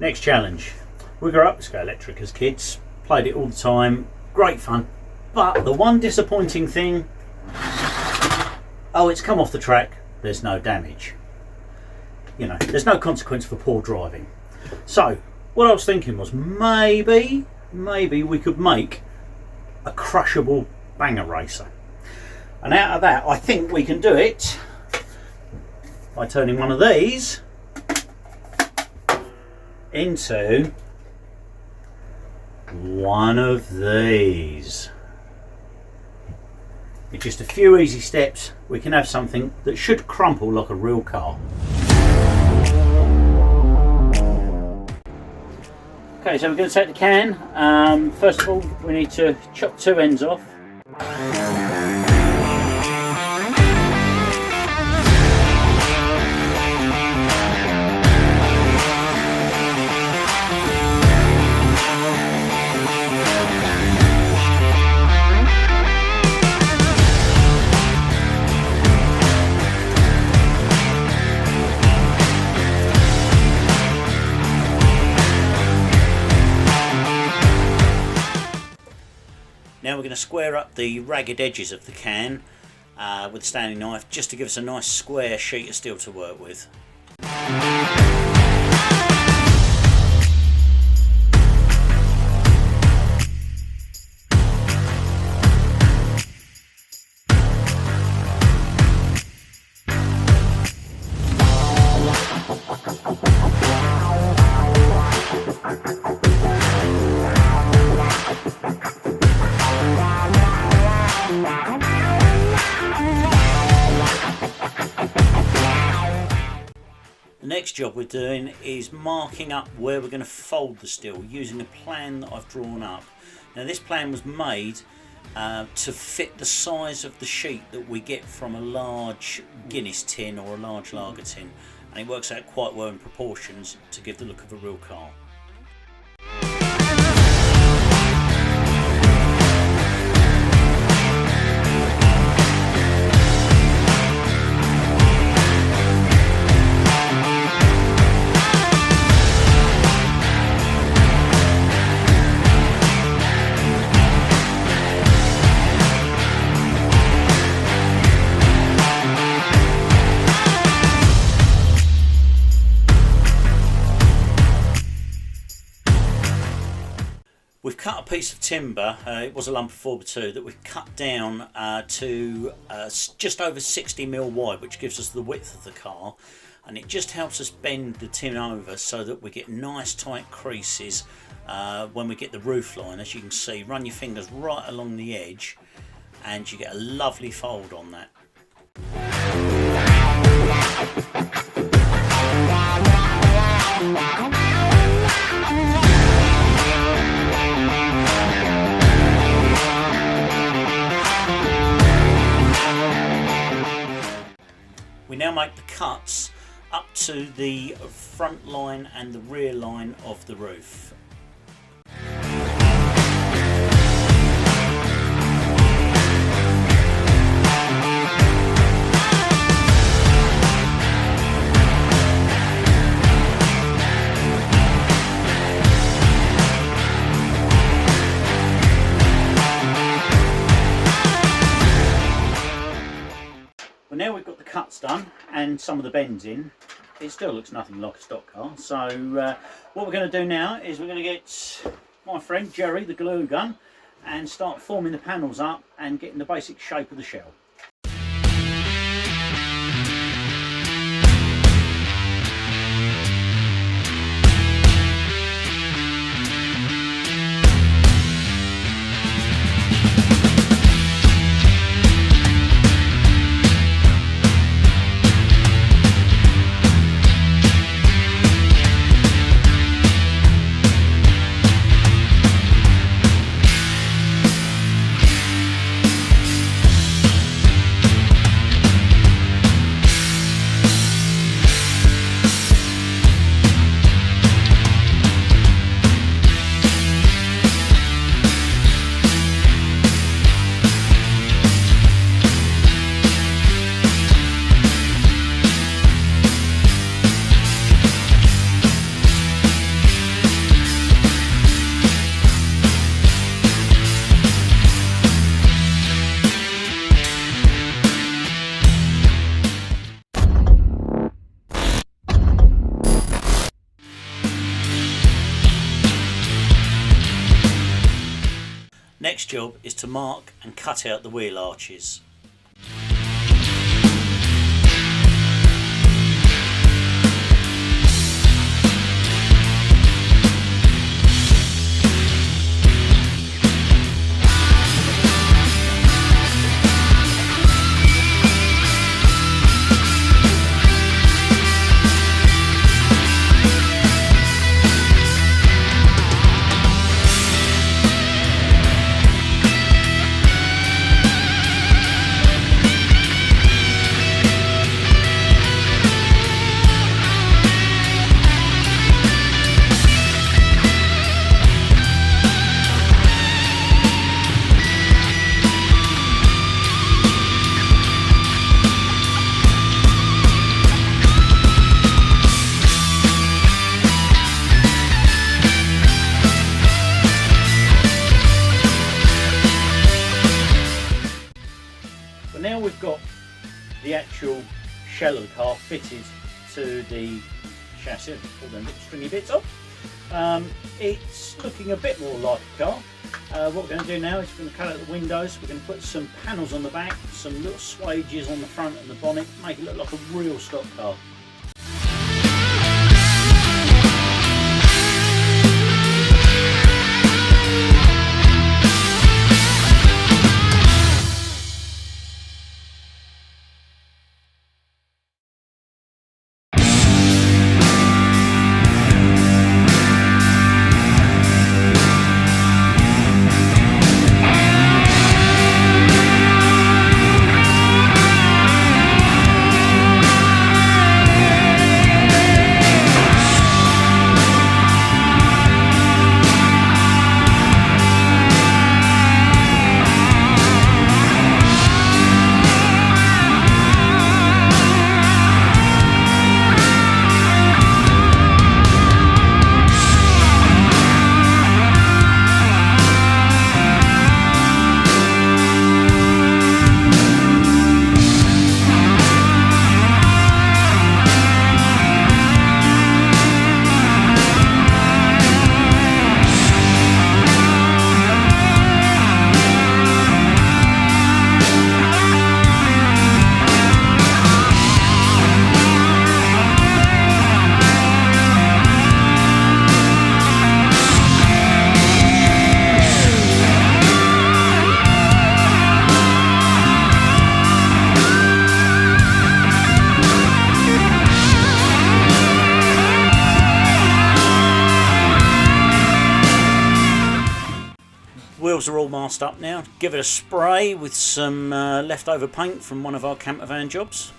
Next challenge. We grew up with Scalextric as kids, played it all the time, great fun. But the one disappointing thing, oh, it's come off the track, there's no damage. You know, there's no consequence for poor driving. So, what I was thinking was maybe we could make a crushable banger racer. And out of that, I think we can do it by turning one of these into one of these. In just a few easy steps, we can have something that should crumple like a real car. Okay, so we're going to take the can. First of all, we need to chop two ends off. Now we're going to square up the ragged edges of the can with a standing knife just to give us a nice square sheet of steel to work with. The next job we're doing is marking up where we're going to fold the steel using a plan that I've drawn up. Now this plan was made to fit the size of the sheet that we get from a large Guinness tin or a large lager tin, and it works out quite well in proportions to give the look of a real car. We've cut a piece of timber, it was a lump of 4x2, that we've cut down to just over 60mm wide, which gives us the width of the car, and it just helps us bend the tin over so that we get nice tight creases when we get the roof line. As you can see, run your fingers right along the edge and you get a lovely fold on that. We now make the cuts up to the front line and the rear line of the roof. Well, now we've got the cuts done and some of the bends in, it still looks nothing like a stock car. So what we're going to do now is we're going to get my friend Jerry, the glue gun, and start forming the panels up and getting the basic shape of the shell. next job is to mark and cut out the wheel arches. Now we've got the actual shell of the car fitted to the chassis. Pull them little stringy bits off. It's looking a bit more like a car. What we're going to do now is we're going to cut out the windows. We're going to put some panels on the back, some little swages on the front and the bonnet, make it look like a real stock car. Wheels are all masked up now. Give it a spray with some leftover paint from one of our camper van jobs.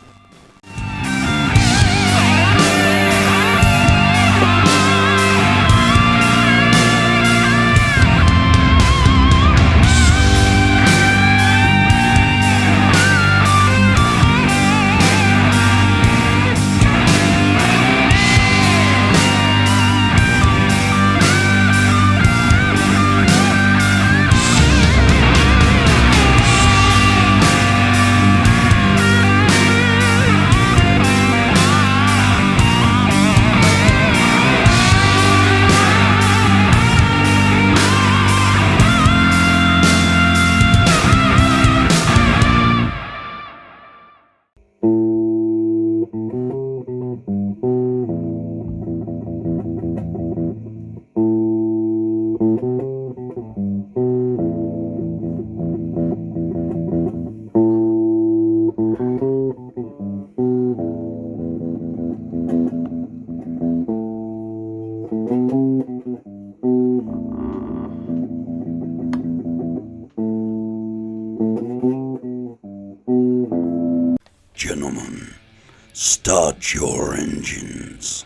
Gentlemen, start your engines.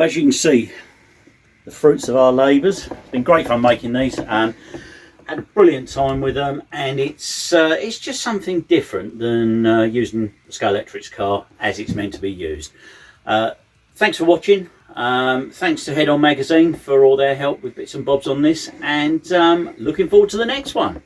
as you can see, the fruits of our labours. It's been great fun making these. Had a brilliant time with them, and it's just something different than using the Scalextric car as it's meant to be used. Thanks for watching. Thanks to Head On Magazine for all their help with bits and bobs on this, and looking forward to the next one.